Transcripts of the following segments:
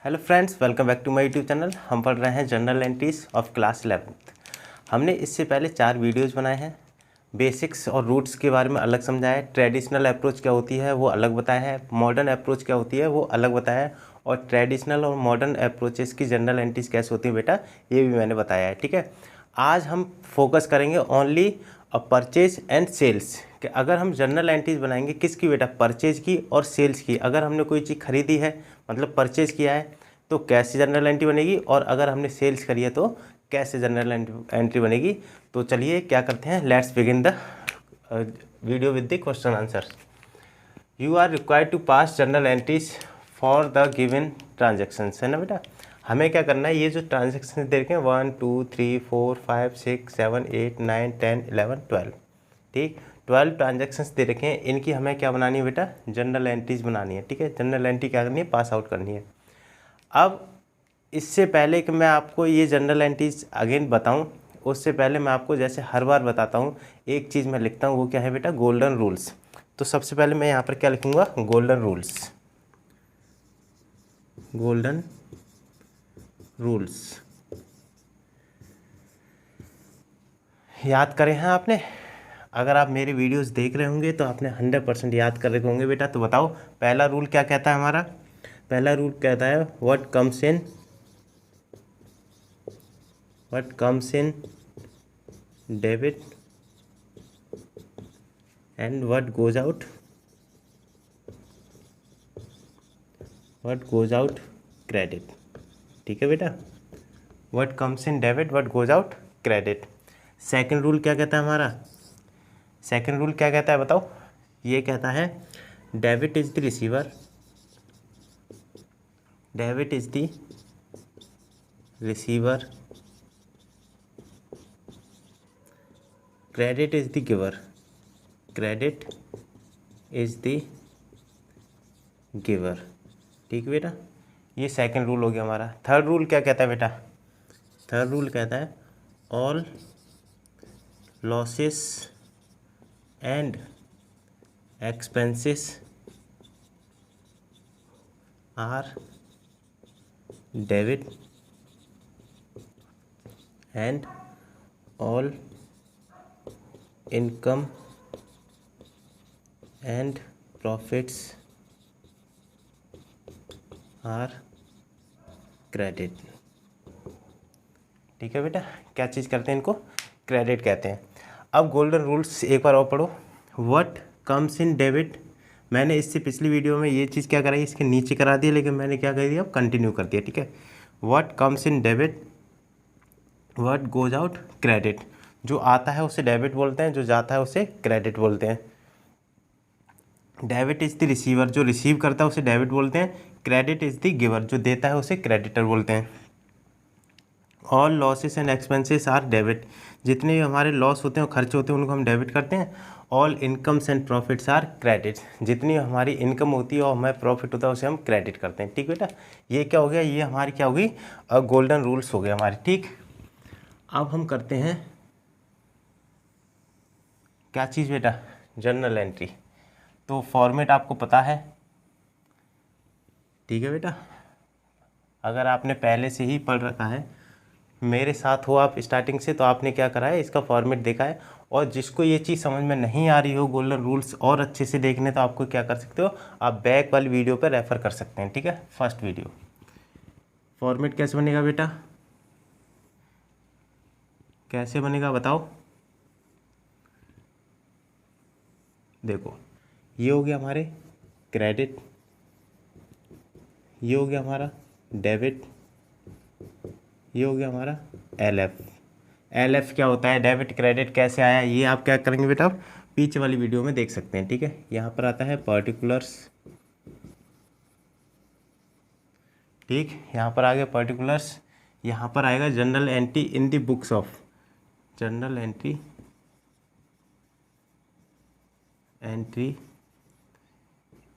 Hello friends, welcome back to my YouTube channel. हम पढ़ रहे हैं general entries of class 11th। हमने इससे पहले 4 वीडियोज़ बनाए हैं। बेसिक्स और रूट्स के बारे में अलग समझाया है, ट्रेडिशनल अप्रोच क्या होती है वो अलग बताया है, मॉडर्न अप्रोच क्या होती है वो अलग बताया है, और ट्रेडिशनल और मॉडर्न अप्रोचेस की जनरल एंट्रीज कैसे होती है बेटा ये भी मैंने बताया है। ठीक है, आज हम फोकस करेंगे ओनली परचेज एंड सेल्स कि अगर हम जनरल एंट्रीज बनाएंगे किसकी बेटा, परचेज की और सेल्स की। अगर हमने कोई चीज़ खरीदी है मतलब परचेज किया है तो कैसे जनरल एंट्री बनेगी, और अगर हमने सेल्स करी है तो कैसे जनरल एंट्री बनेगी। तो चलिए क्या करते हैं, let's begin the video with the question answer. You are required to pass journal entries for the given transactions, है ना बेटा। हमें क्या करना है, ये जो ट्रांजेक्शन दे रखे हैं 1 2 3 4 5 6 7 8 9 10 11 12, ठीक 12 ट्रांजेक्शन्स दे रखे हैं। इनकी हमें क्या बनानी है बेटा, जनरल एंट्रीज बनानी है। ठीक है, जनरल एंट्री क्या करनी है, पास आउट करनी है। अब इससे पहले कि मैं आपको ये जनरल एंट्रीज अगेन बताऊं, उससे पहले मैं आपको जैसे हर बार बताता हूं एक चीज़ मैं लिखता हूं, वो क्या है बेटा, गोल्डन रूल्स। तो सबसे पहले मैं यहाँ पर क्या लिखूंगा, गोल्डन रूल्स। गोल्डन रूल्स याद करे हैं आपने। अगर आप मेरे वीडियोस देख रहे होंगे तो आपने 100% याद कर रहे होंगे बेटा। तो बताओ पहला रूल क्या कहता है हमारा। पहला रूल कहता है what comes in debit and what goes out credit. ठीक है बेटा, what comes in debit what goes out credit. Second rule क्या कहता है हमारा, सेकंड रूल क्या कहता है बताओ। ये कहता है debit is the receiver, debit is the receiver, credit is the giver, credit is the giver. ठीक है बेटा, ये सेकंड रूल हो गया हमारा। थर्ड रूल क्या कहता है बेटा, थर्ड रूल कहता है all losses and expenses are debit and all income and profits are credit. ठीक है बेटा, क्या चीज़ करते हैं इनको, क्रेडिट कहते हैं। अब गोल्डन रूल्स एक बार और पढ़ो। व्हाट कम्स इन डेबिट, मैंने इससे पिछली वीडियो में ये चीज़ क्या कराई, इसके नीचे करा दिया, लेकिन मैंने क्या कर दिया, अब कंटिन्यू कर दिया। ठीक है, what comes in debit what goes out credit. जो आता है उसे डेबिट बोलते हैं, जो जाता है उसे क्रेडिट बोलते हैं। डेबिट इज़ द रिसीवर, जो रिसीव करता है उसे डेबिट बोलते हैं। क्रेडिट इज़ द गिवर, जो देता है उसे क्रेडिटर बोलते हैं। All losses and expenses are debit, जितने भी हमारे लॉस होते हैं और खर्चे होते हैं उनको हम डेबिट करते हैं। All incomes and profits are credit, जितनी हमारी इनकम होती है और हमें प्रॉफिट होता है उसे हम क्रेडिट करते हैं। ठीक बेटा, ये क्या हो गया, ये हमारी क्या होगी, गोल्डन रूल्स हो गए हमारे। ठीक, अब हम करते हैं क्या चीज़ बेटा, जर्नल एंट्री। तो फॉर्मेट आपको पता है, ठीक है बेटा। अगर आपने पहले से ही पढ़ रखा है, मेरे साथ हो आप स्टार्टिंग से, तो आपने क्या करा है, इसका फॉर्मेट देखा है। और जिसको ये चीज़ समझ में नहीं आ रही हो गोल्डन रूल्स और अच्छे से देखने, तो आपको क्या कर सकते हो, आप बैक वाली वीडियो पर रेफ़र कर सकते हैं। ठीक है, फर्स्ट वीडियो। फॉर्मेट कैसे बनेगा बेटा, कैसे बनेगा बताओ। देखो, ये हो गया हमारे क्रेडिट, ये हो गया हमारा डेबिट, ये हो गया हमारा एलएफ। एलएफ क्या होता है, डेबिट क्रेडिट कैसे आया, ये आप क्या करेंगे बेटा, आप पीछे वाली वीडियो में देख सकते हैं। ठीक है, यहाँ पर आता है पर्टिकुलर्स, ठीक, यहाँ पर आ गया पर्टिकुलर्स, यहाँ पर आएगा general entry in the books of, general entry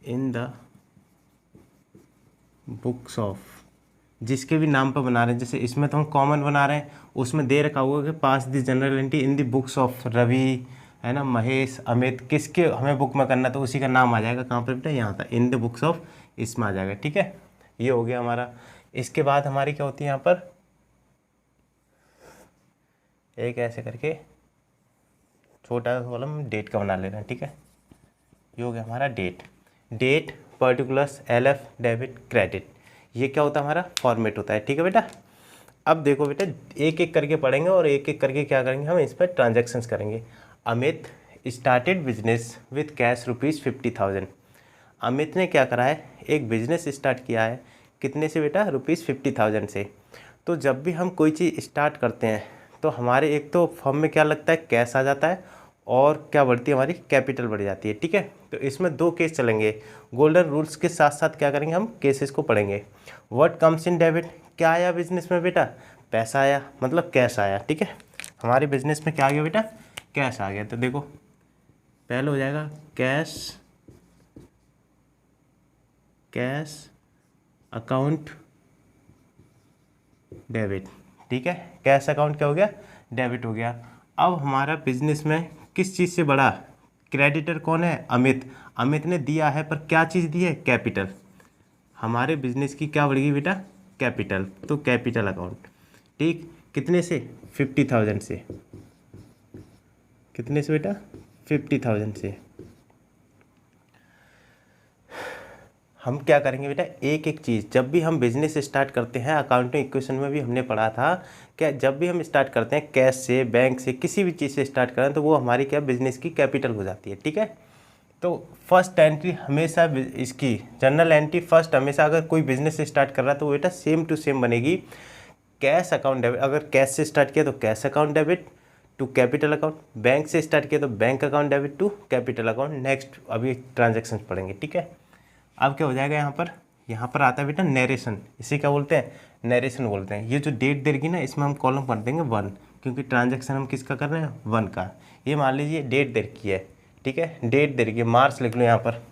in the books of, जिसके भी नाम पर बना रहे हैं। जैसे इसमें तो हम कॉमन बना रहे हैं, उसमें दे रखा हुआ कि pass the general entry in the books of Ravi, है ना, महेश, अमित, किसके हमें बुक में करना, तो उसी का नाम आ जाएगा कहाँ पर बेटा, यहाँ था इन द बुक्स ऑफ, इसमें आ जाएगा। ठीक है, ये हो गया हमारा। इसके बाद हमारी क्या होती है यहाँ पर, एक ऐसे करके छोटा कॉलम डेट का बना लेना, ठीक है। ये हो गया हमारा date. Date, particulars, LF, debit, credit, ये क्या होता है हमारा फॉर्मेट होता है, ठीक है बेटा। अब देखो बेटा, एक एक करके पढ़ेंगे और एक एक करके क्या करेंगे, हम इस पर ट्रांजैक्शंस करेंगे। Amit started business with cash ₹50,000। Amit ने क्या करा है, एक बिजनेस स्टार्ट किया है, कितने से बेटा, ₹50,000 से। तो जब भी हम कोई चीज़ स्टार्ट करते हैं तो हमारे एक तो फॉर्म में क्या लगता है, कैश आ जाता है, और क्या बढ़ती है हमारी, कैपिटल बढ़ जाती है, ठीक है। तो इसमें दो केस चलेंगे, गोल्डन रूल्स के साथ साथ क्या करेंगे, हम केसेस को पढ़ेंगे। व्हाट कम्स इन डेबिट, क्या आया बिजनेस में बेटा, पैसा आया, मतलब कैश आया, ठीक है। हमारे बिजनेस में क्या आ गया बेटा, कैश आ गया। तो देखो पहले हो जाएगा कैश, कैश अकाउंट डेबिट, ठीक है। कैश अकाउंट क्या हो गया, डेबिट हो गया। अब हमारा बिजनेस में किस चीज़ से बढ़ा, क्रेडिटर कौन है, अमित। अमित ने दिया है, पर क्या चीज़ दी है, कैपिटल। हमारे बिजनेस की क्या बढ़ेगी बेटा, कैपिटल, तो कैपिटल अकाउंट, ठीक। कितने से, 50,000 से, कितने से बेटा, 50,000 से। हम क्या करेंगे बेटा, एक एक चीज़, जब भी हम बिजनेस स्टार्ट करते हैं, अकाउंटिंग इक्वेशन में भी हमने पढ़ा था क्या, जब भी हम स्टार्ट करते हैं कैश से, बैंक से, किसी भी चीज़ से स्टार्ट करें तो वो हमारी क्या, बिजनेस की कैपिटल हो जाती है, ठीक है। तो फर्स्ट एंट्री हमेशा इसकी जर्नल एंट्री फर्स्ट हमेशा, अगर कोई बिजनेस स्टार्ट कर रहा है तो वो बेटा सेम टू सेम बनेगी। कैश अकाउंट डेबिट, अगर कैश से स्टार्ट किया तो cash account debit to capital account, bank से स्टार्ट किया तो bank account debit to capital account. Next अभी ट्रांजेक्शन पढ़ेंगे, ठीक है। अब क्या हो जाएगा यहाँ पर आता है बेटा नरेशन, इसे क्या बोलते हैं, नरेशन बोलते हैं। ये जो डेट देगी ना, इसमें हम कॉलम कर देंगे 1, क्योंकि ट्रांजैक्शन हम किसका कर रहे हैं, 1 का। ये मान लीजिए डेट दे रखी है, ठीक है, डेट दे रखी है, मार्च लिख लो यहाँ पर।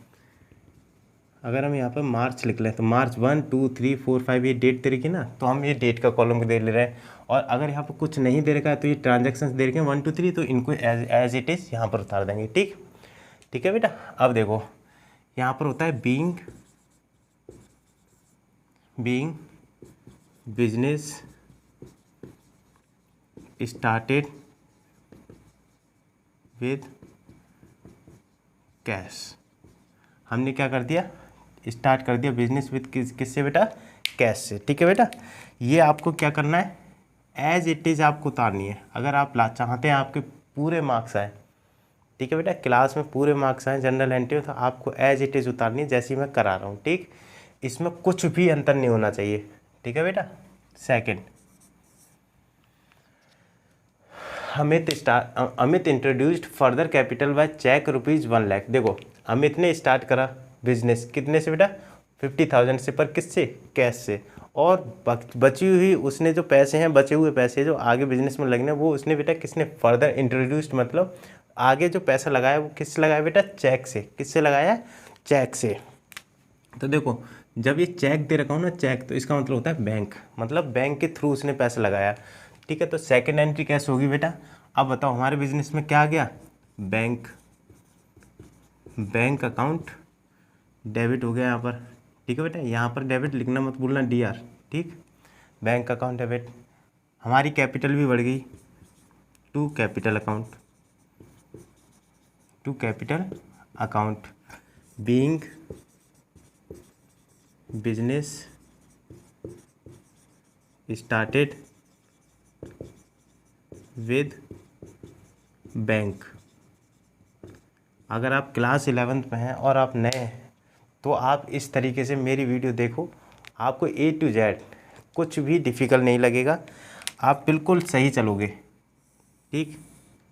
अगर हम यहाँ पर मार्च लिख लें तो मार्च 1, 2, 3, 4, 5 ये डेट दे रखी है ना, तो हम ये डेट का कॉलम दे ले रहे हैं। और अगर यहाँ पर कुछ नहीं दे रखा है तो ये ट्रांजेक्शन दे रखे हैं 1, 2, 3, तो इनको एज इट इज़ यहाँ पर उतार देंगे, ठीक, ठीक है बेटा। अब देखो यहाँ पर होता है being business started with cash. हमने क्या कर दिया, स्टार्ट कर दिया बिजनेस विद किससे बेटा, कैश से, ठीक है बेटा। ये आपको क्या करना है, एज इट इज़ आपको उतारनी है। अगर आप चाहते हैं आपके पूरे मार्क्स आए, ठीक है बेटा, क्लास में पूरे मार्क्स आए जनरल एंट्री में, तो आपको एज इट इज़ उतारनी है जैसी मैं करा रहा हूँ, ठीक। इसमें कुछ भी अंतर नहीं होना चाहिए, ठीक है बेटा। Second, Amit introduced further capital by cheque ₹1 lakh. देखो अमित ने स्टार्ट करा बिजनेस कितने से बेटा, 50,000 से, पर किससे, कैश से। और बची हुई उसने जो पैसे हैं, बचे हुए पैसे जो आगे बिजनेस में लगने, वो उसने बेटा किसने, फर्दर इंट्रोड्यूस्ड, मतलब आगे जो पैसा लगाया वो किससे लगाया बेटा, चेक से। किससे लगाया, चेक से। तो देखो जब ये चेक दे रखा हूँ ना, चेक, तो इसका मतलब होता है बैंक, मतलब बैंक के थ्रू उसने पैसा लगाया, ठीक है। तो सेकंड एंट्री कैसे होगी बेटा, अब बताओ हमारे बिजनेस में क्या आ गया, बैंक अकाउंट डेबिट हो गया यहाँ पर, ठीक है बेटा। यहाँ पर डेबिट लिखना मत भूलना, DR, ठीक। बैंक अकाउंट डेबिट, हमारी कैपिटल भी बढ़ गई to capital account, being business started with bank. अगर आप क्लास 11th में हैं और आप नए हैं तो आप इस तरीके से मेरी वीडियो देखो, आपको A to Z कुछ भी डिफ़िकल्ट नहीं लगेगा, आप बिल्कुल सही चलोगे, ठीक।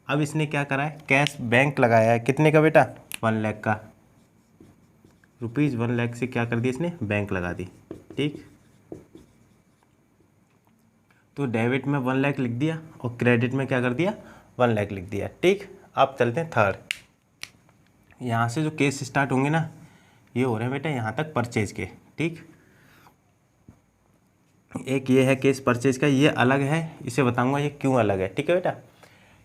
अब इसने क्या करा है, कैश बैंक लगाया है, कितने का बेटा, 1 लाख का, ₹1 लाख से क्या कर दिया इसने, बैंक लगा दी, ठीक। तो डेबिट में 1 लाख लिख दिया और क्रेडिट में क्या कर दिया, 1 लाख लिख दिया, ठीक। अब चलते हैं थर्ड। यहाँ से जो केस स्टार्ट होंगे ना, ये हो रहे हैं बेटा यहाँ तक परचेज के, ठीक। एक ये है केस परचेज का, ये अलग है, इसे बताऊंगा ये क्यों अलग है, ठीक है बेटा।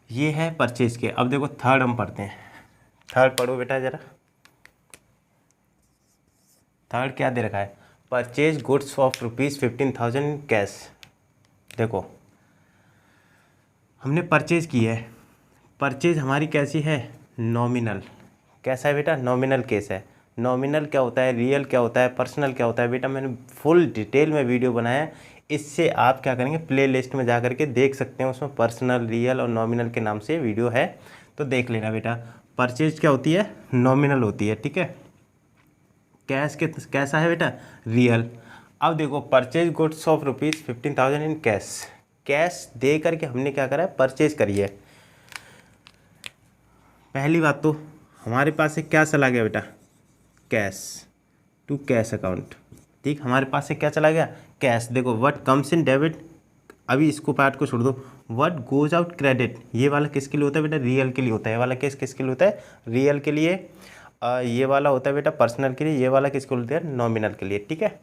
ये है परचेज के। अब देखो थर्ड हम पढ़ते हैं, थर्ड पढ़ो बेटा ज़रा। थर्ड क्या दे रखा है, purchase goods of ₹15,000 in cash. देखो हमने परचेज की है, परचेज हमारी कैसी है, नॉमिनल। कैसा है बेटा, नॉमिनल केस है। नॉमिनल क्या होता है, रियल क्या होता है, पर्सनल क्या होता है, बेटा मैंने फुल डिटेल में वीडियो बनाया है। इससे आप क्या करेंगे, प्ले लिस्ट में जा करके देख सकते हैं, उसमें पर्सनल, रियल और नॉमिनल के नाम से वीडियो है, तो देख लेना बेटा। परचेज क्या होती है, नॉमिनल होती है, ठीक है। कैश के कैसा है बेटा, रियल। अब देखो purchase goods of ₹15,000 in cash. Cash दे करके हमने क्या करा है, परचेज करी है। पहली बात तो हमारे पास से क्या चला गया बेटा, कैश टू कैश अकाउंट, ठीक। हमारे पास से क्या चला गया, कैश। देखो व्हाट कम्स इन डेबिट, अभी इसको पार्ट को छोड़ दो। व्हाट गोज आउट क्रेडिट, ये वाला किसके लिए होता है बेटा, रियल के लिए होता है। ये वाला केस किसके लिए होता है, रियल के लिए। ये वाला होता है बेटा पर्सनल के लिए, ये वाला किसके लिए होता है, नॉमिनल के लिए, ठीक है।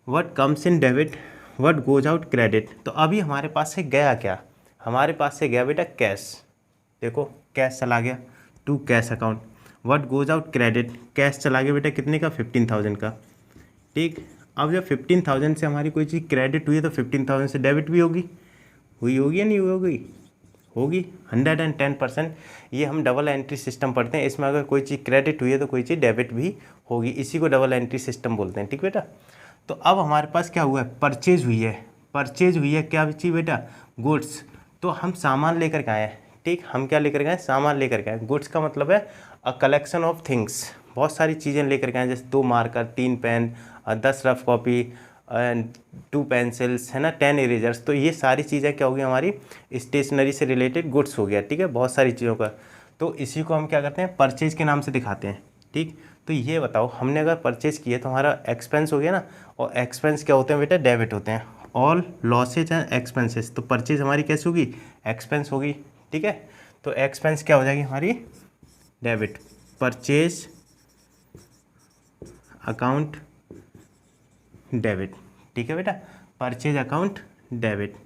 What comes in debit, what goes out credit. तो अभी हमारे पास से गया क्या, हमारे पास से गया बेटा कैश। देखो कैश चला गया to cash account. What goes out credit, cash चला गया बेटा कितने का, 15,000 का, ठीक। अब जब 15,000 से हमारी कोई चीज़ क्रेडिट हुई है तो 15,000 से डेबिट भी होगी, हुई होगी या नहीं होगी, होगी 110%। ये हम डबल एंट्री सिस्टम पढ़ते हैं, इसमें अगर कोई चीज़ क्रेडिट हुई है तो कोई चीज़ डेबिट भी होगी, इसी को डबल एंट्री सिस्टम बोलते हैं, ठीक बेटा। तो अब हमारे पास क्या हुआ है, परचेज हुई है। परचेज हुई है क्या चीज़ बेटा, गुड्स। तो हम सामान लेकर के आए हैं, ठीक। हम क्या लेकर गए, सामान लेकर के आए। गुड्स का मतलब है अ कलेक्शन ऑफ थिंग्स, बहुत सारी चीज़ें लेकर के आए, जैसे 2 marker, 3 pen, 10 rough copy, 2 pencils, है ना, 10 इरेजर्स। तो ये सारी चीज़ें क्या होगी, हमारी स्टेशनरी से रिलेटेड गुड्स हो गया, ठीक है, बहुत सारी चीज़ों का। तो इसी को हम क्या करते हैं, परचेज के नाम से दिखाते हैं, ठीक। तो ये बताओ हमने अगर परचेज किया तो हमारा एक्सपेंस हो गया ना, और एक्सपेंस क्या होते हैं बेटा, डेबिट होते हैं। ऑल लॉसेज एंड एक्सपेंसेस, तो परचेज हमारी कैसे होगी, एक्सपेंस होगी, ठीक है। तो एक्सपेंस क्या हो जाएगी हमारी, डेबिट। परचेज अकाउंट डेबिट, ठीक है बेटा। परचेज अकाउंट डेबिट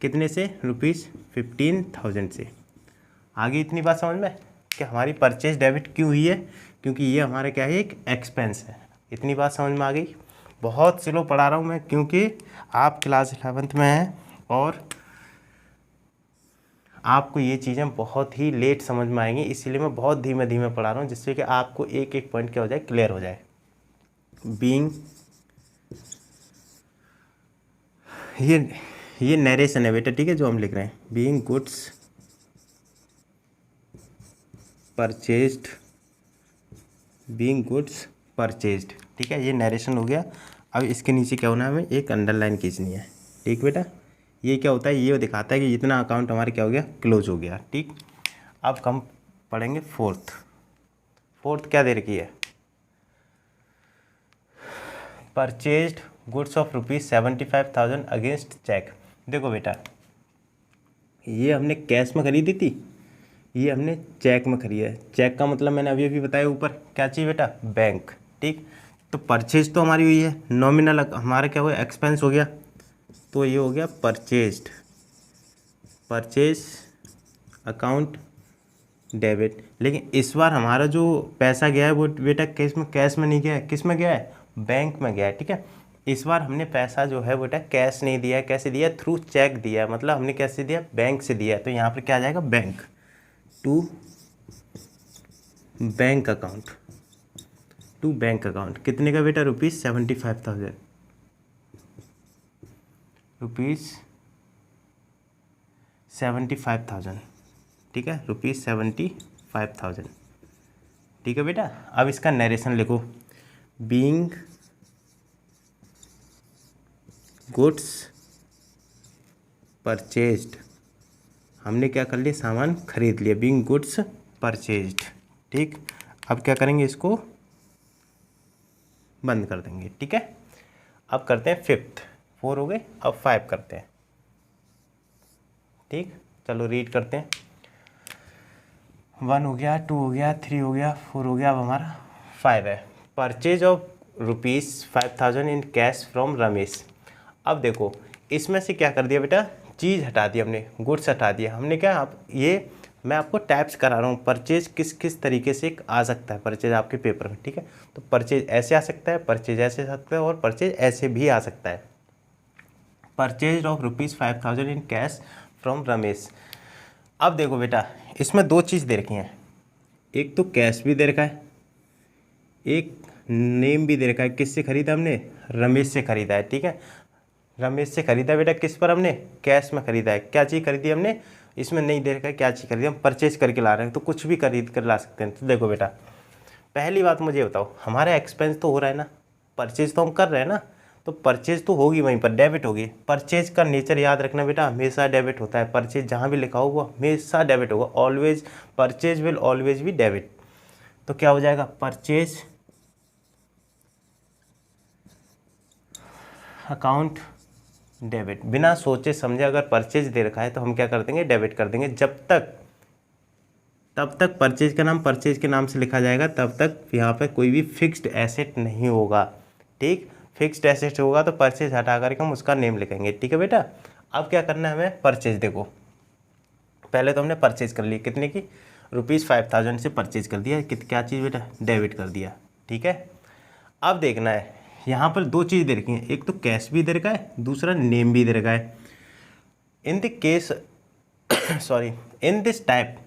कितने से, ₹15,000 से। आगे इतनी बात समझ में कि हमारी परचेज डेबिट क्यों हुई है, क्योंकि ये हमारा क्या है, एक एक्सपेंस है। इतनी बात समझ में आ गई। बहुत स्लो पढ़ा रहा हूँ मैं, क्योंकि आप क्लास 11th में हैं और आपको ये चीज़ें बहुत ही लेट समझ में आएंगी, इसीलिए मैं बहुत धीमे धीमे पढ़ा रहा हूँ, जिससे कि आपको एक एक पॉइंट क्या हो जाए, क्लियर हो जाए। बीइंग, ये नरेशन है बेटा, ठीक है, जो हम लिख रहे हैं। Being goods purchased, being goods purchased, ठीक है, ये नरेशन हो गया। अब इसके नीचे क्या होना है, हमें एक अंडरलाइन खींचनी है, ठीक बेटा। ये क्या होता है, ये दिखाता है कि इतना अकाउंट हमारे क्या हो गया, क्लोज हो गया, ठीक। अब हम पढ़ेंगे फोर्थ क्या दे रखी है, purchased goods of ₹75,000 against cheque. देखो बेटा ये हमने कैश में खरीदी थी, ये हमने चेक में खरीदा है। चेक का मतलब मैंने अभी अभी बताया ऊपर, क्या चाहिए बेटा, बैंक, ठीक। तो परचेज तो हमारी हुई है, नॉमिनल हमारा क्या हुआ, एक्सपेंस हो गया, तो ये हो गया परचेज अकाउंट डेबिट। लेकिन इस बार हमारा जो पैसा गया है वो बेटा कैश में नहीं गया है, किस में गया है, बैंक में गया है, ठीक है। इस बार हमने पैसा जो है बेटा कैश नहीं दिया है, कैसे दिया है, थ्रू चेक दिया है, मतलब हमने कैसे दिया, बैंक से दिया है। तो यहाँ पर क्या आ जाएगा, bank to bank account, to bank account कितने का बेटा, ₹75,000, ₹75,000, ठीक है, ₹75,000, ठीक है बेटा। अब इसका नरेशन लिखो, बीइंग गुड्स परचेज्ड, हमने क्या कर लिया, सामान खरीद लिया, बीइंग गुड्स परचेज्ड, ठीक। अब क्या करेंगे, इसको बंद कर देंगे, ठीक है। अब करते हैं फिफ्थ, 4 हो गए, अब 5 करते हैं, ठीक। चलो रीड करते हैं। 1 हो गया, 2 हो गया, 3 हो गया, 4 हो गया, अब हमारा 5 है। Purchase of ₹5,000 in cash from Ramesh. अब देखो इसमें से क्या कर दिया बेटा, चीज़ हटा दी हमने, गुड्स हटा दिया हमने, क्या अब ये मैं आपको टाइप्स करा रहा हूँ परचेज किस किस तरीके से आ सकता है परचेज आपके पेपर में, ठीक है। तो परचेज ऐसे आ सकता है, परचेज ऐसे आ सकता है और परचेज ऐसे भी आ सकता है। Purchase of ₹5,000 in cash from Ramesh. अब देखो बेटा, इसमें दो चीज़ दे रखी हैं, एक तो कैश भी दे रखा है, एक नेम भी दे रखा है। किससे खरीदा हमने? रमेश से खरीदा है, ठीक है। रमेश से खरीदा बेटा, किस पर हमने? कैश में खरीदा है। क्या चीज़ खरीदी हमने? इसमें नहीं दे रखा है क्या चीज़ खरीदी, हम परचेज करके ला रहे हैं, तो कुछ भी खरीद कर ला सकते हैं। तो देखो बेटा, पहली बात मुझे बताओ, हमारा एक्सपेंस तो हो रहा है ना, परचेज तो हम कर रहे हैं ना, तो परचेज तो होगी वहीं पर, डेबिट होगी। परचेज का नेचर याद रखना बेटा, हमेशा डेबिट होता है। परचेज जहाँ भी लिखा हो वो हमेशा डेबिट होगा, ऑलवेज परचेज विल ऑलवेज भी डेबिट। तो क्या हो जाएगा? Purchase account debit. बिना सोचे समझे अगर परचेज दे रखा है तो हम क्या कर देंगे? डेबिट कर देंगे। तब तक परचेज का नाम परचेज के नाम से लिखा जाएगा, तब तक यहाँ पे कोई भी फिक्स्ड एसेट नहीं होगा, ठीक। फिक्स्ड एसेट होगा तो परचेज हटा करके हम उसका नेम लिखेंगे, ठीक है बेटा। अब क्या करना है हमें? परचेज। देखो पहले तो हमने परचेज कर ली, कितने की? ₹5,000 से परचेज कर दिया। क्या चीज़ बेटा? डेबिट कर दिया, ठीक है। अब देखना है, यहाँ पर दो चीज़ दे रखी हैं, एक तो कैश भी दे रखा है, दूसरा नेम भी दे रखा है। In the case sorry in this type,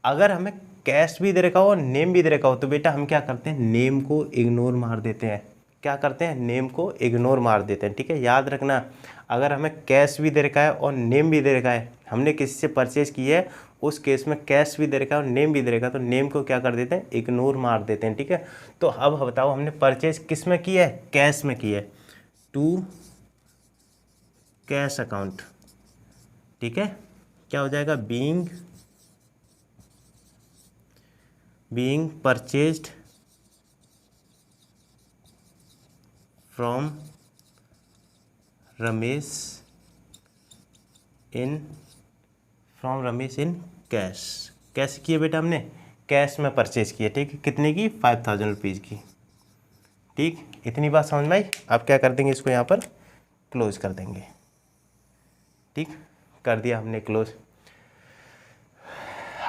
अगर हमें कैश भी दे रखा हो और नेम भी दे रखा हो तो बेटा हम क्या करते हैं? नेम को इग्नोर मार देते हैं। क्या करते हैं? नेम को इग्नोर मार देते हैं, ठीक है। याद रखना, अगर हमें कैश भी दे रखा है और नेम भी दे रखा है, हमने किसी से परचेज की है, उस केस में कैश भी दे रखा है और नेम भी दे रखा है, तो नेम को क्या कर देते हैं? इग्नोर मार देते हैं, ठीक है। तो अब बताओ, हमने परचेज किस में की है? कैश में की है, टू कैश अकाउंट, ठीक है। क्या हो जाएगा? Being purchased from Ramesh in cash. कैसे किए बेटा? हमने कैश में परचेज किए, ठीक है। कितने की? ₹5,000 की, ठीक। इतनी बात समझ में आई। अब क्या कर देंगे? इसको यहाँ पर क्लोज कर देंगे, ठीक। कर दिया हमने क्लोज।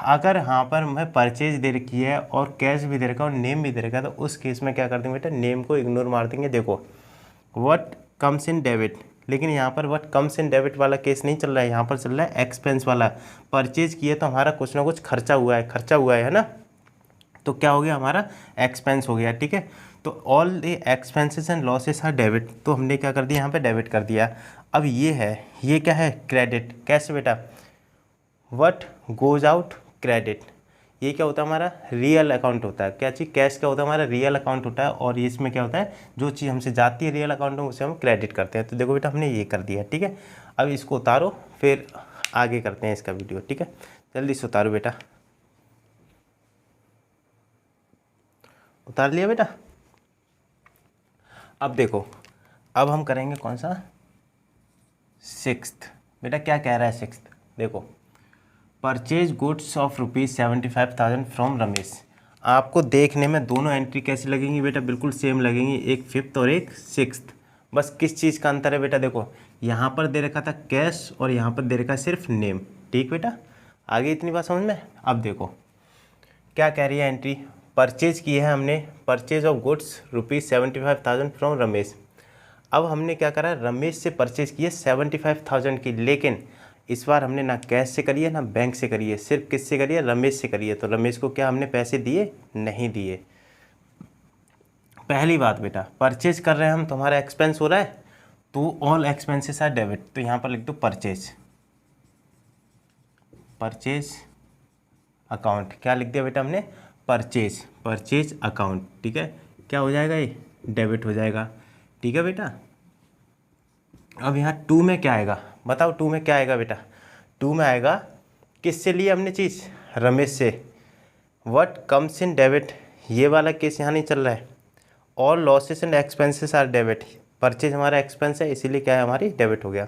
अगर यहाँ पर हमें परचेज दे रखी है और कैश भी दे रखा है और नेम भी दे रखा है, तो उस केस में क्या कर देंगे बेटा? नेम को इग्नोर मार देंगे। देखो व्हाट कम्स इन डेबिट, लेकिन यहाँ पर व्हाट कम्स इन डेबिट वाला केस नहीं चल रहा है, यहाँ पर चल रहा है एक्सपेंस वाला। परचेज किए तो हमारा कुछ ना कुछ खर्चा हुआ है ना, तो क्या हो गया? हमारा एक्सपेंस हो गया, ठीक है। तो all the expenses and losses are debit, तो हमने क्या कर दिया? यहाँ पे डेबिट कर दिया। अब ये क्या है? क्रेडिट। कैसे बेटा? What goes out credit. ये क्या होता है? हमारा रियल अकाउंट होता है। क्या चीज़? कैश क्या होता है? हमारा रियल अकाउंट होता है। और इसमें क्या होता है? जो चीज़ हमसे जाती है रियल अकाउंट में, उसे हम क्रेडिट करते हैं। तो देखो बेटा, हमने ये कर दिया, ठीक है। अब इसको उतारो, फिर आगे करते हैं इसका वीडियो, ठीक है। जल्दी से उतारो बेटा। उतार लिया बेटा? अब देखो, अब हम करेंगे कौन सा? सिक्स्थ। बेटा क्या कह रहा है सिक्स्थ? देखो, purchase goods of ₹75,000 from Ramesh. आपको देखने में दोनों एंट्री कैसी लगेंगी बेटा? बिल्कुल सेम लगेंगी, एक फिफ्थ और एक सिक्स्थ। बस किस चीज़ का अंतर है बेटा? देखो, यहाँ पर दे रखा था कैश और यहाँ पर दे रखा है सिर्फ नेम, ठीक बेटा। आगे इतनी बात समझ में? अब देखो क्या कह रही है एंट्री। परचेज की है हमने, purchase of goods ₹75,000 from Ramesh. अब हमने क्या करा? रमेश से परचेज की है 75,000 की, लेकिन इस बार हमने ना कैश से करी है ना बैंक से करी है, सिर्फ किससे करी है? रमेश से करी है। तो रमेश को क्या हमने पैसे दिए? नहीं दिए। पहली बात बेटा, परचेज कर रहे हैं हम तो हमारा एक्सपेंस हो रहा है, तो ऑल एक्सपेंसेस आर डेबिट। तो यहाँ पर लिख दो परचेज अकाउंट। क्या लिख दिया बेटा हमने? परचेज अकाउंट, ठीक है। क्या हो जाएगा? ये डेबिट हो जाएगा, ठीक है बेटा। अब यहाँ टू में क्या आएगा? बताओ टू में क्या आएगा बेटा? टू में आएगा, किससे लिए हमने चीज़? रमेश से। व्हाट कम्स इन डेबिट, ये वाला केस यहाँ नहीं चल रहा है। All losses and expenses are debit. Purchase हमारा एक्सपेंस है, इसीलिए क्या है? हमारी डेबिट हो गया।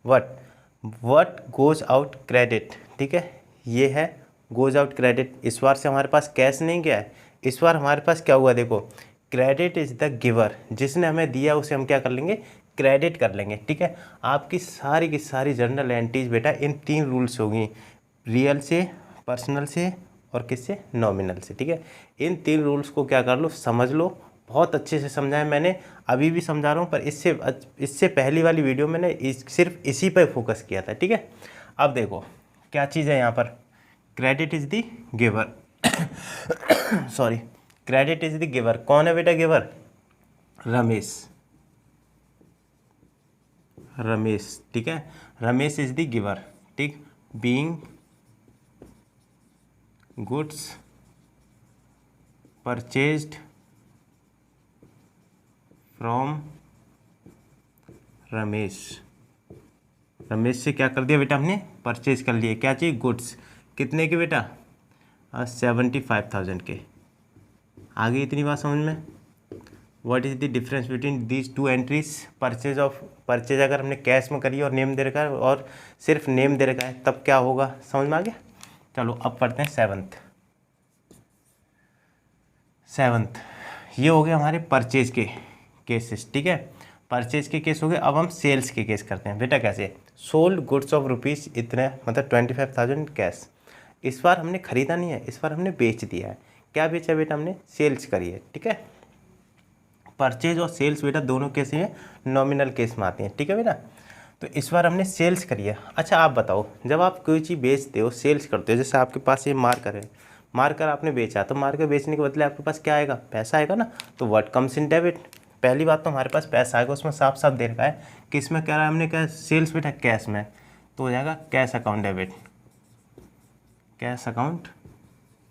व्हाट गोज आउट क्रेडिट, ठीक है। ये है गोज आउट क्रेडिट। इस बार से हमारे पास कैश नहीं गया है, इस बार हमारे पास क्या हुआ? देखो, क्रेडिट इज़ द गिवर। जिसने हमें दिया उसे हम क्या कर लेंगे? क्रेडिट कर लेंगे, ठीक है। आपकी सारी की सारी जर्नल एंट्रीज बेटा इन 3 रूल्स होगी, रियल से, पर्सनल से और किससे, नॉमिनल से। ठीक है, इन 3 रूल्स को क्या कर लो, समझ लो। बहुत अच्छे से समझाया मैंने, अभी भी समझा रहा हूँ, पर इससे पहली वाली वीडियो मैंने सिर्फ इसी पर फोकस किया था। ठीक है, अब देखो क्या चीज़ है यहाँ पर, credit is the giver sorry, credit is the giver. कौन है बेटा गिवर, रमेश। रमेश, ठीक है, रमेश इज द गिवर। ठीक, being goods purchased from Ramesh. Ramesh से क्या कर दिया बेटा हमने, परचेज कर लिए। क्या चाहिए, गुड्स। कितने के बेटा, 75,000 के। आगे इतनी बात समझ में। What is the difference between these 2 entries. Purchase अगर हमने कैश में करी और नेम दे रखा है और सिर्फ नेम दे रखा है तब क्या होगा, समझ में आ गया। चलो अब पढ़ते हैं सेवन्थ। ये हो गए हमारे परचेज के केसेस। ठीक है, परचेज के केस हो गए। अब हम सेल्स के केस करते हैं बेटा। कैसे, सोल्ड गुड्स ऑफ रुपीज़ इतने, मतलब 25,000 कैश। इस बार हमने खरीदा नहीं है, इस बार हमने बेच दिया है। क्या बेचा बेटा हमने, सेल्स करी है। ठीक है, परचेज और सेल्स बेटा दोनों केस में नॉमिनल केस में आती हैं। ठीक है बेटा, तो इस बार हमने सेल्स करी है। अच्छा आप बताओ, जब आप कोई चीज़ बेचते हो, सेल्स करते हो, जैसे आपके पास ये मार्कर है, मार्कर आपने बेचा, तो मार्कर बेचने के बदले आपके पास क्या आएगा, पैसा आएगा ना। तो व्हाट कम्स इन डेबिट, पहली बात तो हमारे पास पैसा आएगा, उसमें साफ साफ दे रखा है कि इसमें क्या रहा है हमने, क्या सेल्स बेटा कैश में, तो हो जाएगा cash account debit, cash account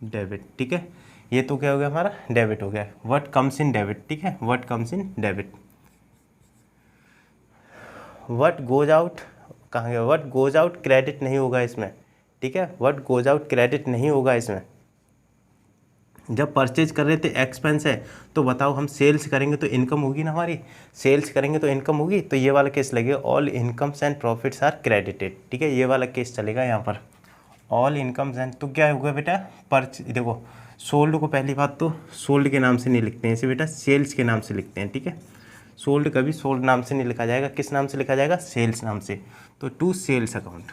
debit. ठीक है, ये तो क्या हो गया हमारा, डेबिट हो गया। व्हाट कम्स इन डेबिट, ठीक है, what comes in debit. What goes out कहाँ गया, व्हाट गोज आउट क्रेडिट नहीं होगा इसमें। ठीक है, व्हाट गोज आउट क्रेडिट नहीं होगा इसमें। जब परचेज कर रहे थे एक्सपेंस है, तो बताओ हम सेल्स करेंगे तो इनकम होगी ना हमारी, सेल्स करेंगे तो इनकम होगी, तो ये वाला केस लगेगा, all incomes and profits are credited. ठीक है, ये वाला केस चलेगा यहाँ पर, ऑल इनकम्स एंड। तो क्या होगा बेटा, देखो सोल्ड को पहली बात तो सोल्ड के नाम से नहीं लिखते हैं इसे बेटा, सेल्स के नाम से लिखते हैं। ठीक है, सोल्ड कभी सोल्ड नाम से नहीं लिखा जाएगा, किस नाम से लिखा जाएगा, सेल्स नाम से। तो to sales account,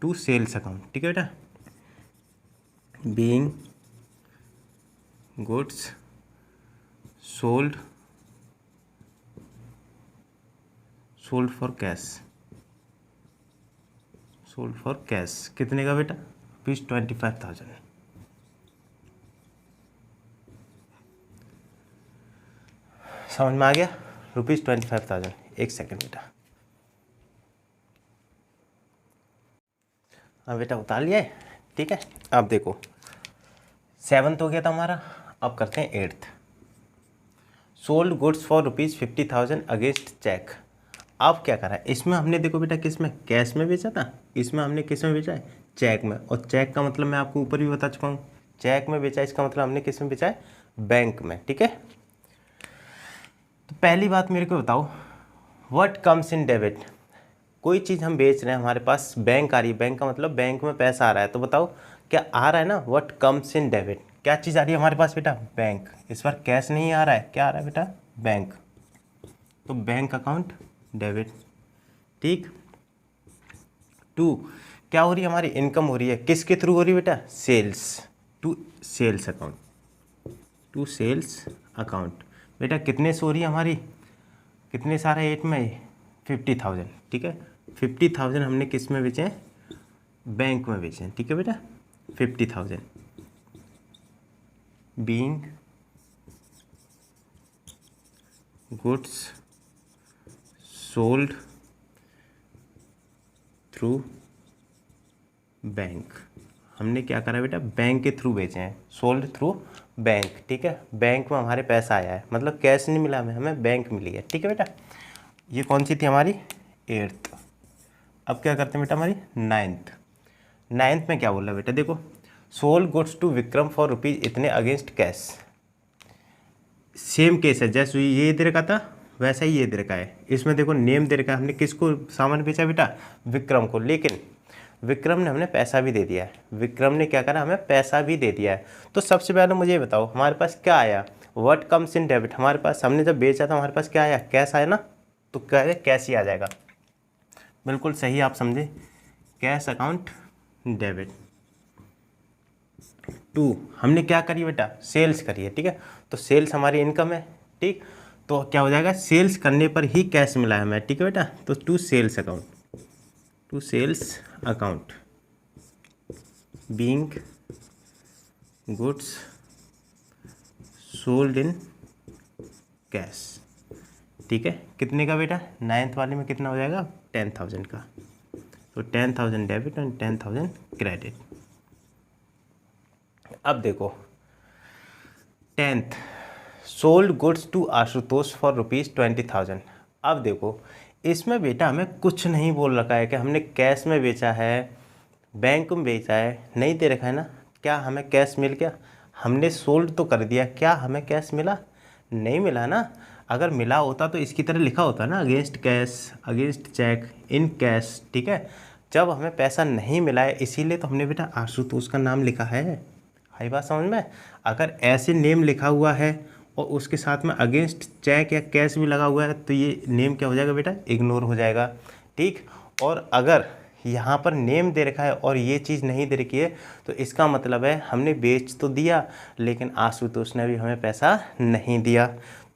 to sales account. ठीक है बेटा, being goods sold for cash, sold for cash. कितने का बेटा, रुपीज़ 25,000। समझ में आ गया, रुपीज़ 25,000। एक सेकेंड बेटा, हाँ बेटा उतार लिया है। ठीक है, अब देखो 7th हो गया था हमारा, अब करते हैं 8th। Sold goods for rupees 50,000 against cheque. अब क्या करा है इसमें हमने, देखो बेटा किस में, कैश में बेचा था, इसमें हमने किस में बेचा है, चेक में। और चेक का मतलब मैं आपको ऊपर भी बता चुका हूँ, चेक में बेचा, इसका मतलब हमने किस में बेचा है, बैंक में। ठीक है, तो पहली बात मेरे को बताओ, व्हाट कम्स इन डेबिट। कोई चीज़ हम बेच रहे हैं, हमारे पास बैंक आ रही है, बैंक का मतलब बैंक में पैसा आ रहा है, तो बताओ क्या आ रहा है ना, व्हाट कम्स इन डेबिट। क्या चीज़ आ रही है हमारे पास बेटा, बैंक। इस बार कैश नहीं आ रहा है, क्या आ रहा है बेटा, बैंक। तो बैंक अकाउंट डेबिट। ठीक, 2 क्या हो रही है हमारी, इनकम हो रही है, किसके थ्रू हो रही है बेटा, sales, to sales account, to sales account. बेटा कितने से हो रही है हमारी, कितने सारे 8 में 50,000। ठीक है, 50,000 हमने किस में बेचे हैं, बैंक में बेचे हैं। ठीक है बेटा, 50,000 being goods sold through bank. हमने क्या करा बेटा, बैंक के थ्रू बेचे हैं, सोल्ड थ्रू बैंक। ठीक है, बैंक में हमारे पैसा आया है, मतलब कैश नहीं मिला हमें बैंक मिली है। ठीक है बेटा, ये कौन सी थी हमारी 8th। अब क्या करते हैं बेटा, हमारी 9th में क्या बोल रहा है बेटा, देखो sold goods to Vikram for rupees इतने अगेंस्ट कैश। सेम केस है, जैसे ये दे रखा था वैसा ही ये दे रखा है। इसमें देखो नेम दे रखा है, हमने किसको सामान बेचा बेटा, विक्रम को, लेकिन विक्रम ने हमें पैसा भी दे दिया है, विक्रम ने क्या करा, हमें पैसा भी दे दिया है। तो सबसे पहले मुझे ये बताओ हमारे पास क्या आया, व्हाट कम्स इन डेबिट। हमारे पास हमने जब बेचा था हमारे पास क्या आया, कैश आया ना, तो क्या है, कैश ही आ जाएगा। बिल्कुल सही आप समझे, कैश अकाउंट डेबिट। 2 हमने क्या करी बेटा, सेल्स करी है, ठीक है, तो सेल्स हमारी इनकम है, ठीक, तो क्या हो जाएगा, सेल्स करने पर ही कैश मिला है हमें, ठीक है बेटा, तो to sales account, to sales account being goods sold in cash, ठीक है, कितने का बेटा, 9th वाले में कितना हो जाएगा, 10,000 का, तो 10,000 डेबिट एंड 10,000 क्रेडिट। अब देखो 10th sold goods to Ashutosh for ₹20,000। अब देखो इसमें बेटा हमें कुछ नहीं बोल रखा है कि हमने कैश में बेचा है, बैंक में बेचा है, नहीं दे रखा है ना, क्या हमें कैश मिल गया, हमने सोल्ड तो कर दिया, क्या हमें कैश मिला, नहीं मिला ना, अगर मिला होता तो इसकी तरह लिखा होता ना, against cash, against cheque, in cash, ठीक है, जब हमें पैसा नहीं मिला है इसीलिए तो हमने बेटा आशुतोष का नाम लिखा है, हाई बात समझ में, अगर ऐसे नेम लिखा हुआ है और उसके साथ में अगेंस्ट चेक या कैश भी लगा हुआ है तो ये नेम क्या हो जाएगा बेटा, इग्नोर हो जाएगा, ठीक, और अगर यहाँ पर नेम दे रखा है और ये चीज़ नहीं दे रखी है तो इसका मतलब है हमने बेच तो दिया लेकिन आशुतोष ने भी हमें पैसा नहीं दिया,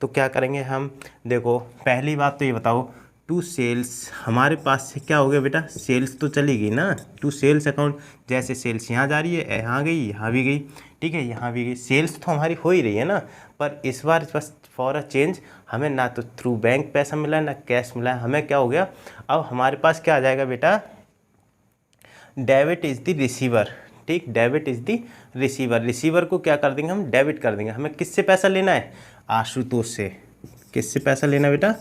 तो क्या करेंगे हम, देखो पहली बात तो ये बताओ, टू सेल्स हमारे पास से क्या हो गया बेटा, सेल्स तो चली गई ना, टू सेल्स अकाउंट, जैसे सेल्स यहाँ जा रही है, यहाँ गई, यहाँ भी गई, ठीक है, यहाँ भी गई, सेल्स तो हमारी हो ही रही है ना, पर इस बार बस फॉर अ चेंज हमें ना तो थ्रू बैंक पैसा मिला है ना कैश मिला है, हमें क्या हो गया, अब हमारे पास क्या आ जाएगा बेटा, डेबिट इज़ द रिसीवर, ठीक, debit is the receiver, receiver को क्या कर देंगे हम, डेबिट कर देंगे, हमें किससे पैसा लेना है, आशुतोष से, किससे पैसा लेना बेटा,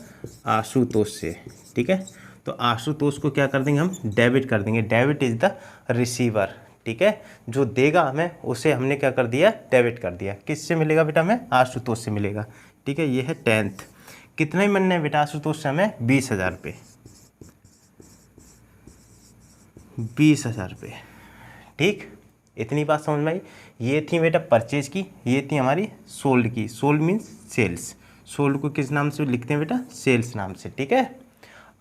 आशुतोष से, ठीक है, तो आशुतोष को क्या कर देंगे हम, डेबिट कर देंगे, डेबिट इज़ द रिसीवर, ठीक है, जो देगा हमें उसे हमने क्या कर दिया, डेबिट कर दिया, किससे मिलेगा बेटा, हमें आशुतोष से मिलेगा, ठीक है, ये है 10th, कितना ही मिलना है बेटा आशुतोष से हमें, 20,000 रुपये, 20,000 रुपये, ठीक, इतनी बात समझ में आई, ये थी बेटा परचेज की, ये थी हमारी सोल्ड की, सोल्ड मीन्स सेल्स, सोल्ड को किस नाम से लिखते हैं बेटा, सेल्स नाम से, ठीक है।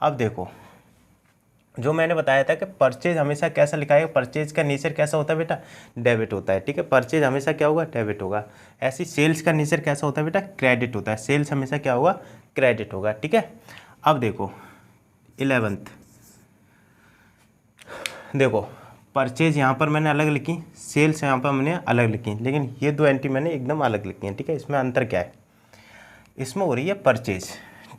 अब देखो जो मैंने बताया था कि परचेज हमेशा कैसा लिखा है, परचेज का नेचर कैसा होता है बेटा, डेबिट होता है, ठीक है, परचेज हमेशा क्या होगा, डेबिट होगा, ऐसी सेल्स का नेचर कैसा होता है बेटा, क्रेडिट होता है, सेल्स हमेशा क्या होगा, क्रेडिट होगा, ठीक है। अब देखो 11th, देखो परचेज यहाँ पर मैंने अलग लिखी, सेल्स यहाँ पर मैंने अलग लिखी, लेकिन ये दो एंट्री मैंने एकदम अलग लिखी हैं, ठीक है, इसमें अंतर क्या है, इसमें हो रही है परचेज,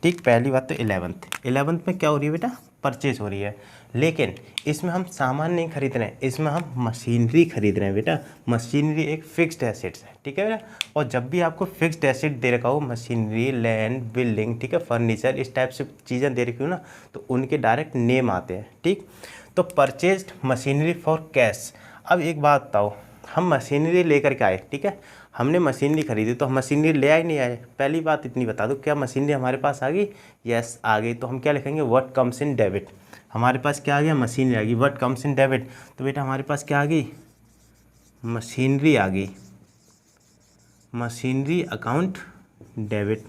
ठीक, पहली बात तो 11th में क्या हो रही है बेटा, परचेज हो रही है, लेकिन इसमें हम सामान नहीं खरीद रहे हैं, इसमें हम मशीनरी खरीद रहे हैं बेटा, मशीनरी एक फिक्स्ड एसेट्स है, ठीक है बेटा, और जब भी आपको फिक्स्ड एसेट दे रखा हो, मशीनरी, लैंड, बिल्डिंग, ठीक है, फर्नीचर, इस टाइप से चीज़ें दे रखी हो ना, तो उनके डायरेक्ट नेम आते हैं, ठीक, तो परचेज्ड मशीनरी फॉर कैश। अब एक बात बताओ, हम मशीनरी लेकर के आए, ठीक है, हमने मशीनरी खरीदी तो हम मशीनरी ले आए नहीं आए, पहली बात इतनी बता दो, क्या मशीनरी हमारे पास आ गई, यस आ गई, तो हम क्या लिखेंगे, व्हाट कम्स इन डेबिट, हमारे पास क्या आ गया, मशीनरी आ गई, व्हाट कम्स इन डेबिट, तो बेटा हमारे पास क्या आ गई, मशीनरी आ गई, मशीनरी अकाउंट डेबिट,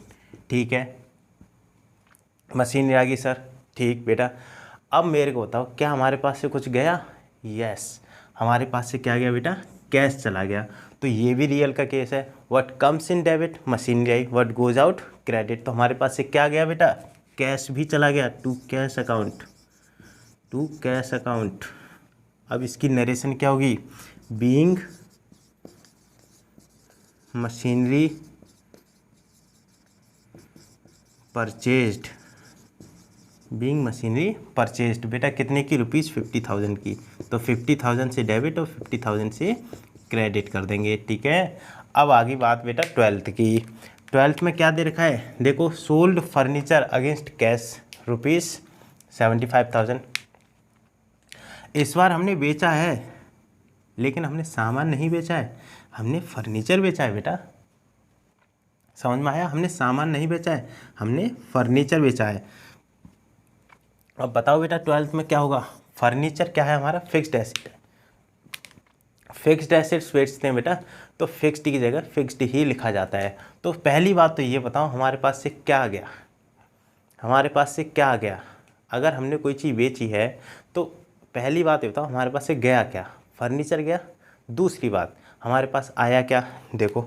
ठीक है, मशीनरी आ गई सर, ठीक बेटा। अब मेरे को बताओ क्या हमारे पास से कुछ गया, यस हमारे पास से क्या गया बेटा, कैश चला गया, तो ये भी रियल का केस है, what comes in debit machinery I, what goes out credit, तो हमारे पास से क्या गया बेटा, कैश भी चला गया, to cash account, to cash account. अब इसकी नरेशन क्या होगी, being machinery purchased, being machinery purchased, बेटा कितने की, ₹50,000 की, तो 50,000 से डेबिट और 50,000 से क्रेडिट कर देंगे, ठीक है। अब आगे बात बेटा 12th की, 12th में क्या दे रखा है, देखो सोल्ड फर्नीचर अगेंस्ट कैश ₹75,000, इस बार हमने बेचा है लेकिन हमने सामान नहीं बेचा है, हमने फर्नीचर बेचा है बेटा, समझ में आया, हमने सामान नहीं बेचा है, हमने फर्नीचर बेचा है। अब बताओ बेटा 12th में क्या होगा, फर्नीचर क्या है हमारा, फिक्स्ड एसेट है, फिक्स्ड एसेट्स बेचते हैं बेटा, तो फिक्स्ड की जगह फिक्स्ड ही लिखा जाता है। तो पहली बात तो ये बताओ हमारे पास से क्या आ गया, हमारे पास से क्या आ गया, अगर हमने कोई चीज़ बेची है तो पहली बात ये बताओ हमारे पास से गया क्या, फर्नीचर गया। दूसरी बात हमारे पास आया क्या, देखो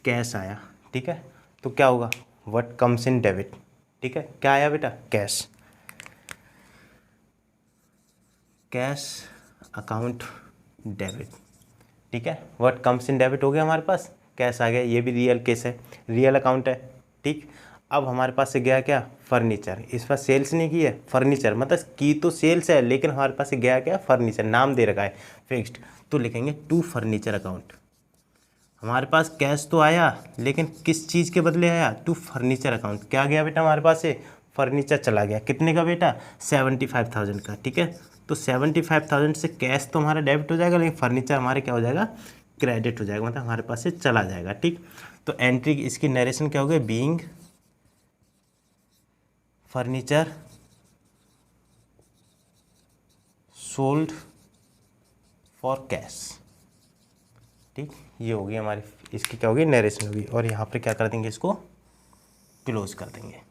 कैश आया, ठीक है। तो क्या होगा, व्हाट कम्स इन डेबिट, ठीक है। क्या आया बेटा, कैश, कैश अकाउंट डेबिट, ठीक है। व्हाट कम्स इन डेबिट हो गया हमारे पास, कैश आ गया, ये भी रियल केस है, रियल अकाउंट है, ठीक। अब हमारे पास से गया क्या, फर्नीचर। इस पर सेल्स नहीं की है, फर्नीचर मतलब की तो सेल्स है लेकिन हमारे पास से गया क्या, फर्नीचर, नाम दे रखा है फिक्स्ड, तो लिखेंगे टू फर्नीचर अकाउंट। हमारे पास कैश तो आया लेकिन किस चीज़ के बदले आया, टू फर्नीचर अकाउंट। क्या गया बेटा हमारे पास से, फर्नीचर चला गया, कितने का बेटा, 75,000 का, ठीक है। तो 75,000 से कैश तो हमारा डेबिट हो जाएगा लेकिन फर्नीचर हमारे क्या हो जाएगा, क्रेडिट हो जाएगा, मतलब हमारे पास से चला जाएगा, ठीक। तो एंट्री इसकी नरेशन क्या हो गया, being furniture sold for cash, ठीक। ये होगी हमारी, इसकी क्या होगी, नरेशन होगी। और यहाँ पे क्या कर देंगे, इसको क्लोज कर देंगे।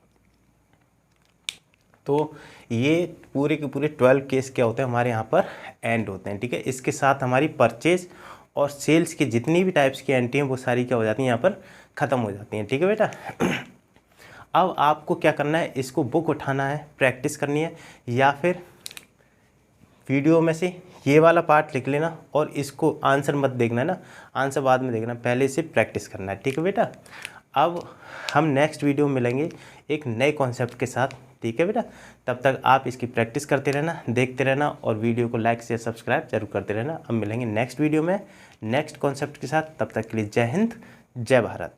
तो ये पूरे के पूरे 12 केस क्या होते हैं हमारे यहाँ पर एंड होते हैं, ठीक है। इसके साथ हमारी परचेज और सेल्स की जितनी भी टाइप्स की एंट्री हैं वो सारी क्या हो जाती हैं, यहाँ पर ख़त्म हो जाती हैं, ठीक है बेटा। अब आपको क्या करना है, इसको बुक उठाना है, प्रैक्टिस करनी है, या फिर वीडियो में से ये वाला पार्ट लिख लेना और इसको आंसर मत देखना ना, आंसर बाद में देखना, पहले से प्रैक्टिस करना है, ठीक है बेटा। अब हम नेक्स्ट वीडियो में मिलेंगे एक नए कॉन्सेप्ट के साथ, ठीक है बेटा। तब तक आप इसकी प्रैक्टिस करते रहना, देखते रहना और वीडियो को लाइक शेयर सब्सक्राइब जरूर करते रहना। अब मिलेंगे नेक्स्ट वीडियो में नेक्स्ट कॉन्सेप्ट के साथ, तब तक के लिए जय हिंद जय भारत।